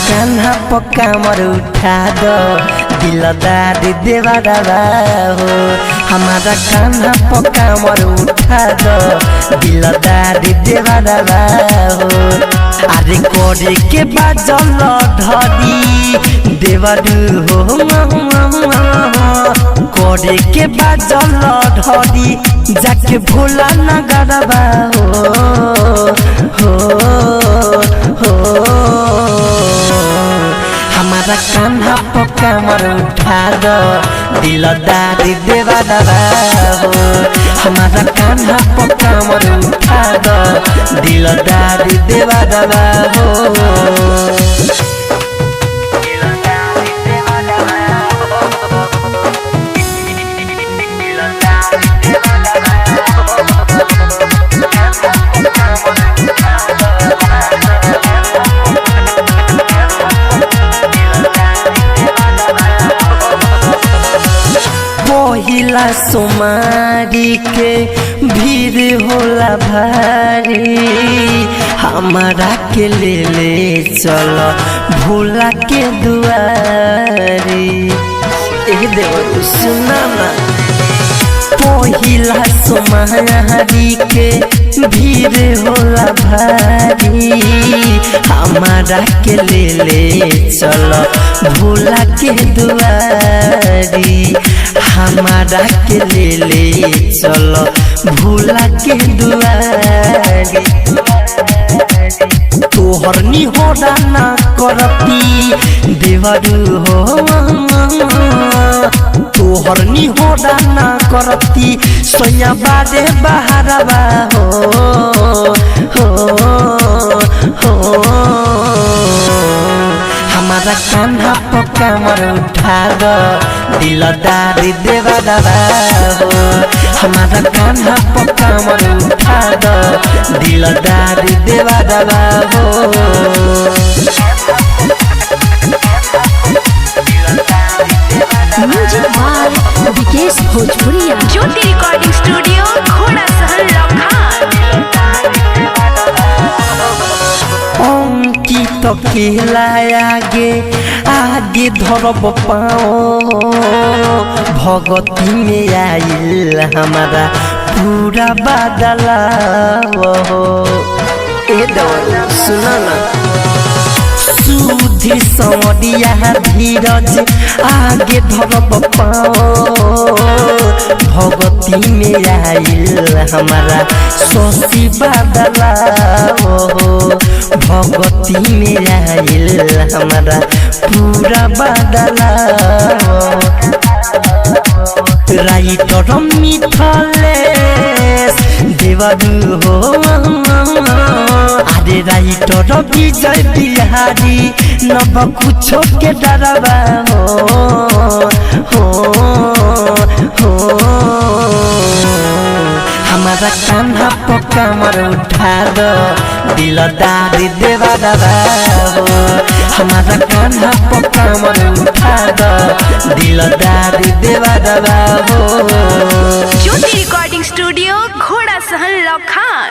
कान्हा पक्का मर उठा दो दिलदार देवा दादा हो। हमारा कान्हा पक्का मर उठा दो दिलदार देवा दादा हो। अरे कोरे के बाजल धरी देवरू हो कोरे के बाजल धरी जाके भोला नगरबा हो हमारा कान्हा पक्का मर उठा दो दिलदार देवा दादा हो। हमारा कान्हा पक्का मर उठा दो दिलदार देवा दादा हो। पहिला सोमारी के भीड़ होला भारी हमारा के ले चल भोला के दुआरी। देव सुना ना पहिला सोमारी के भीड़ होला भारी हमारा के ले चल भोला के दुआरी। हमारा के ले चलो भोला के दुआरी। तोहर निहोरा ना करती देवरू हो तोहर निहोरा ना करती सोया बारे बहारबा हो हमारा कान्हा पक्का मर उठा दो दिलदार देवा दादा हो। हमारा कान्हा पक्का मर उठा दो दिलदार देवा दादा हो। म्यूजिक बाय विकेश भोजपुरिया ज्योति रिकॉर्डिंग स्टूडियो घोड़ा सहन लखान। अंकित केला आगे आगे धरब पाओ भगती में आइल हमारा पूरा बादला सुना ना सुधी समरिया धीरज आगे धरब पाओ भगती में आइल हमारा शशि बादला भगती में आइल हमारा पूरा बादला। राइटर मिथलेश देवरू हो अरे राइटर विजय बिहारी नब कुछो के डरबा हो हमारा कान्हा पक्का मर उठा दो दिलदार देवा दादा हो। हमारा कान्हा पक्का मर उठा दो दिलदार देवा दादा हो। ज्योति रिकॉर्डिंग स्टूडियो घोड़ा सहन लखान।